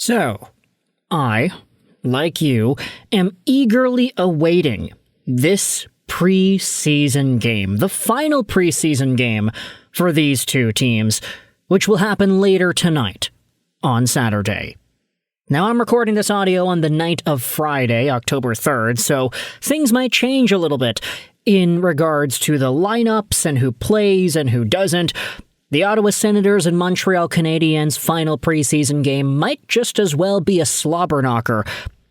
So, I, like you, am eagerly awaiting this preseason game, the final preseason game for these two teams, which will happen later tonight on Saturday. Now, I'm recording this audio on the night of Friday, October 3rd, so things might change a little bit in regards to the lineups and who plays and who doesn't. The Ottawa Senators and Montreal Canadiens' final preseason game might just as well be a slobber knocker,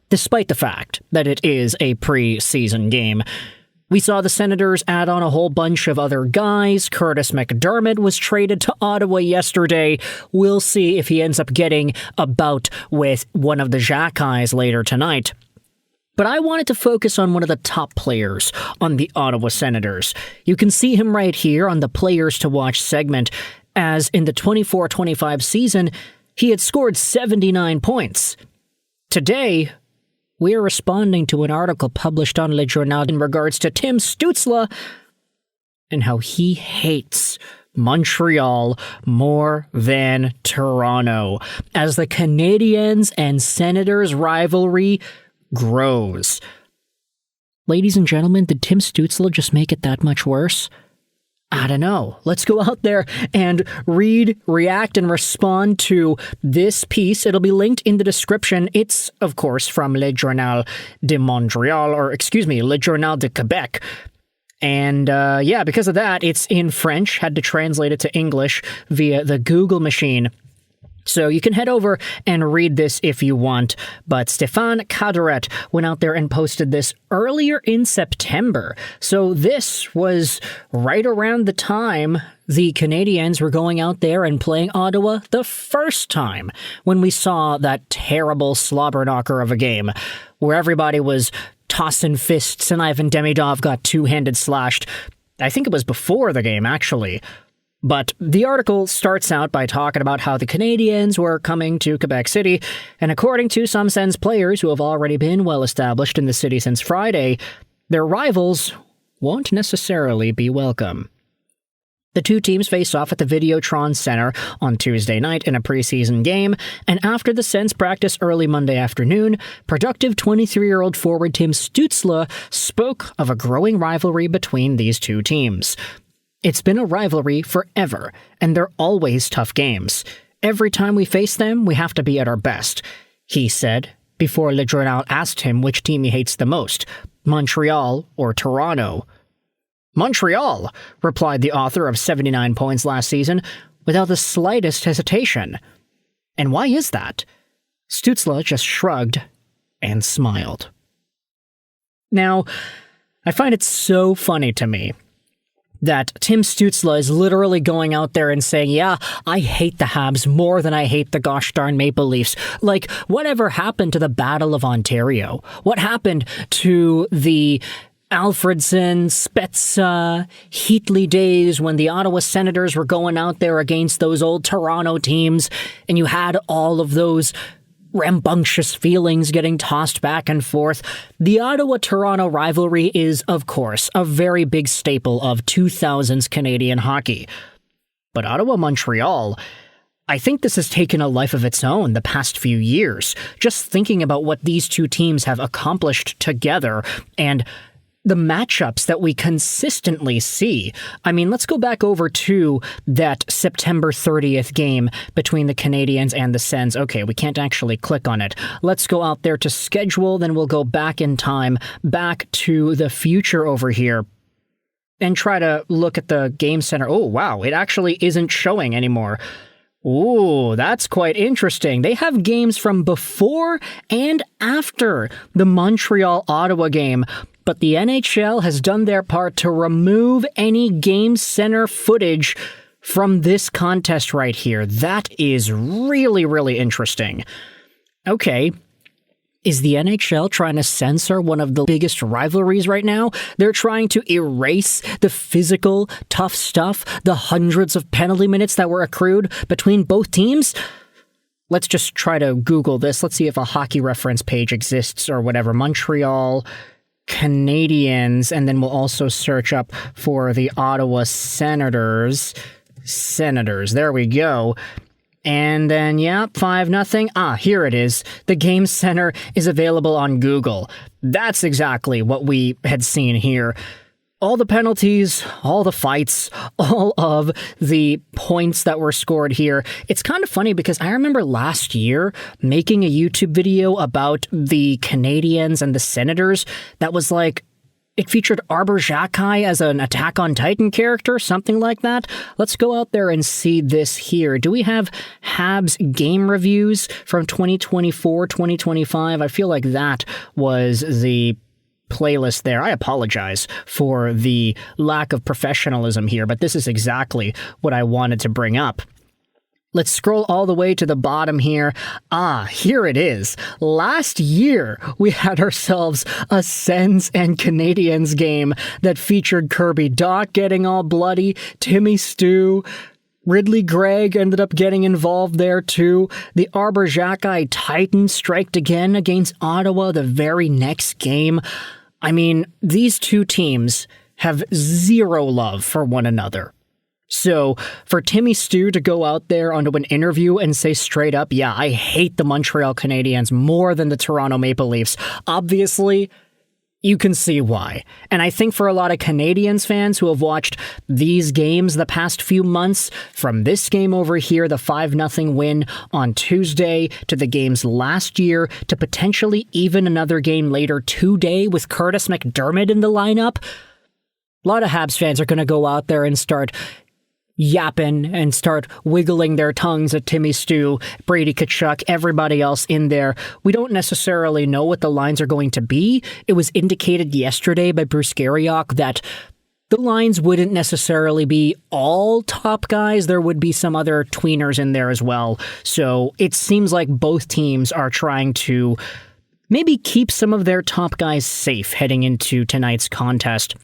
despite the fact that it is a preseason game. We saw the Senators add on a whole bunch of other guys. Curtis McDermott was traded to Ottawa yesterday. We'll see if he ends up getting a bout with one of the Jacques later tonight. But I wanted to focus on one of the top players on the Ottawa Senators. You can see him right here on the Players to Watch segment, as in the 24-25 season, he had scored 79 points. Today, we are responding to an article published on Le Journal in regards to Tim Stutzle and how he hates Montreal more than Toronto, as the Canadiens and Senators rivalry grows. Ladies and gentlemen, did Tim Stutzle just make it that much worse? I don't know. Let's go out there and read, react, and respond to this piece. It'll be linked in the description. It's, of course, from Le Journal de Montréal, Le Journal de Quebec. And because of that, it's in French. Had to translate it to English via the Google machine. So you can head over and read this if you want, but Stéphane Cadorette went out there and posted this earlier in September. So this was right around the time the Canadiens were going out there and playing Ottawa the first time, when we saw that terrible slobber knocker of a game where everybody was tossing fists and Ivan Demidov got two-handed slashed. I think it was before the game, actually. But the article starts out by talking about how the Canadiens were coming to Quebec City, and according to some Sens players who have already been well established in the city since Friday, their rivals won't necessarily be welcome. The two teams face off at the Videotron Center on Tuesday night in a preseason game, and after the Sens practice early Monday afternoon, productive 23-year-old forward Tim Stutzle spoke of a growing rivalry between these two teams. It's been a rivalry forever, and they're always tough games. Every time we face them, we have to be at our best, he said, before Le Journal asked him which team he hates the most, Montreal or Toronto. Montreal, replied the author of 79 points last season, without the slightest hesitation. And why is that? Stutzle just shrugged and smiled. Now, I find it so funny to me that Tim Stutzle is literally going out there and saying, yeah, I hate the Habs more than I hate the gosh darn Maple Leafs. Like, whatever happened to the Battle of Ontario? What happened to the Alfredson, Spezza, Heatley days when the Ottawa Senators were going out there against those old Toronto teams, and you had all of those rambunctious feelings getting tossed back and forth? The Ottawa-Toronto rivalry is, of course, a very big staple of 2000s Canadian hockey. But Ottawa-Montreal, I think this has taken a life of its own the past few years. Just thinking about what these two teams have accomplished together and the matchups that we consistently see. I mean, let's go back over to that September 30th game between the Canadiens and the Sens. Okay, we can't actually click on it. Let's go out there to schedule, then we'll go back in time, back to the future over here, and try to look at the game center. Oh, wow, it actually isn't showing anymore. Ooh, that's quite interesting. They have games from before and after the Montreal-Ottawa game, but the NHL has done their part to remove any game center footage from this contest right here. That is really, really interesting. Okay, is the NHL trying to censor one of the biggest rivalries right now? They're trying to erase the physical, tough stuff, the hundreds of penalty minutes that were accrued between both teams? Let's just try to Google this. Let's see if a hockey reference page exists or whatever. Montreal Canadiens, and then we'll also search up for the Ottawa Senators. There we go. And then, 5-0. Here it is. The Game Center is available on Google. That's exactly what we had seen here. All the penalties, all the fights, all of the points that were scored here. It's kind of funny because I remember last year making a YouTube video about the Canadiens and the Senators that was like, it featured Arber Xhekaj as an Attack on Titan character, something like that. Let's go out there and see this here. Do we have Habs game reviews from 2024, 2025? I feel like that was the playlist there. I apologize for the lack of professionalism here, but this is exactly what I wanted to bring up. Let's scroll all the way to the bottom here. Here it is. Last year, we had ourselves a Sens and Canadiens game that featured Kirby Dach getting all bloody, Timmy Stu, Ridley Gregg ended up getting involved there too. The Arber Xhekaj Titans striked again against Ottawa the very next game. I mean, these two teams have zero love for one another. So, for Timmy Stu to go out there onto an interview and say straight up, I hate the Montreal Canadiens more than the Toronto Maple Leafs, obviously, you can see why. And I think for a lot of Canadiens fans who have watched these games the past few months, from this game over here, the 5-0 win on Tuesday, to the games last year, to potentially even another game later today with Curtis McDermott in the lineup, a lot of Habs fans are going to go out there and start yapping and start wiggling their tongues at Timmy Stu, Brady Tkachuk, everybody else in there. We don't necessarily know what the lines are going to be. It was indicated yesterday by Bruce Garriock that the lines wouldn't necessarily be all top guys. There would be some other tweeners in there as well. So it seems like both teams are trying to maybe keep some of their top guys safe heading into tonight's contest.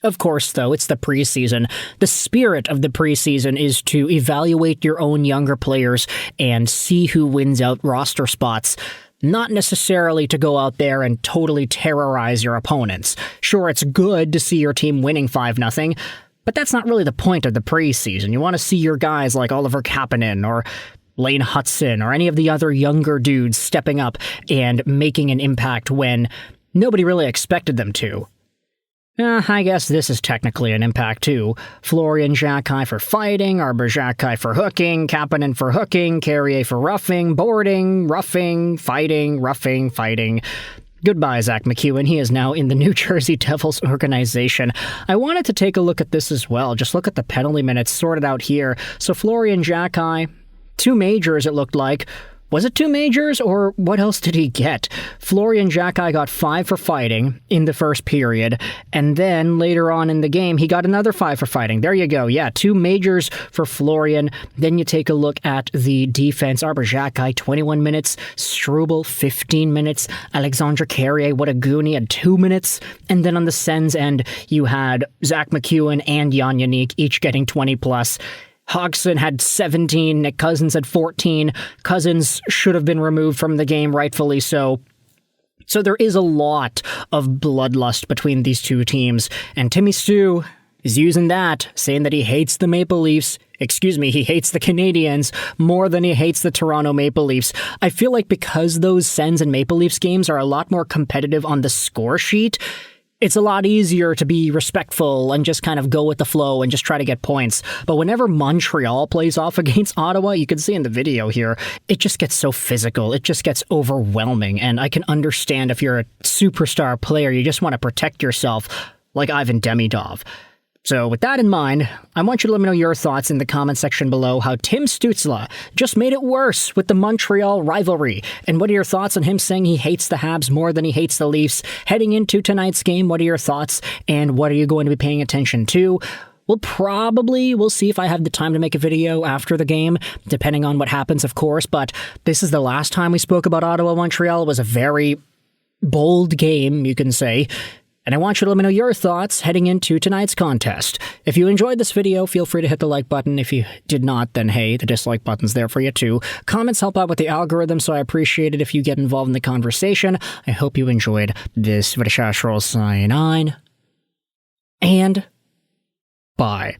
Of course, though, it's the preseason. The spirit of the preseason is to evaluate your own younger players and see who wins out roster spots, not necessarily to go out there and totally terrorize your opponents. Sure, it's good to see your team winning 5-0, but that's not really the point of the preseason. You want to see your guys like Oliver Kapanen or Lane Hudson or any of the other younger dudes stepping up and making an impact when nobody really expected them to. I guess this is technically an impact too. Florian Xhekaj for fighting, Arber Xhekaj for hooking, Kapanen for hooking, Carrier for roughing, boarding, roughing, fighting, roughing, fighting. Goodbye, Zach McEwen. He is now in the New Jersey Devils organization. I wanted to take a look at this as well. Just look at the penalty minutes sorted out here. So Florian Xhekaj, 2 majors it looked like. Was it 2 majors, or what else did he get? Florian Xhekaj got 5 for fighting in the first period, and then later on in the game, he got another 5 for fighting. There you go. 2 majors for Florian. Then you take a look at the defense. Arber Xhekaj, 21 minutes. Struble, 15 minutes. Alexandre Carrier, what a goon, he had 2 minutes. And then on the Sens end, you had Zach McEwen and Jan Yannick, each getting 20+. Hodgson had 17, Nick Cousins had 14. Cousins should have been removed from the game, rightfully so. So there is a lot of bloodlust between these two teams, and Timmy Stu is using that, saying that he hates the Maple Leafs. He hates the Canadiens more than he hates the Toronto Maple Leafs. I feel like because those Sens and Maple Leafs games are a lot more competitive on the score sheet, it's a lot easier to be respectful and just kind of go with the flow and just try to get points. But whenever Montreal plays off against Ottawa, you can see in the video here, it just gets so physical. It just gets overwhelming. And I can understand if you're a superstar player, you just want to protect yourself like Ivan Demidov. So with that in mind, I want you to let me know your thoughts in the comment section below how Tim Stutzle just made it worse with the Montreal rivalry. And what are your thoughts on him saying he hates the Habs more than he hates the Leafs? Heading into tonight's game, what are your thoughts? And what are you going to be paying attention to? We'll see if I have the time to make a video after the game, depending on what happens, of course. But this is the last time we spoke about Ottawa-Montreal. It was a very bold game, you can say. And I want you to let me know your thoughts heading into tonight's contest. If you enjoyed this video, feel free to hit the like button. If you did not, then hey, the dislike button's there for you too. Comments help out with the algorithm, so I appreciate it if you get involved in the conversation. I hope you enjoyed this video. Sign on. And bye.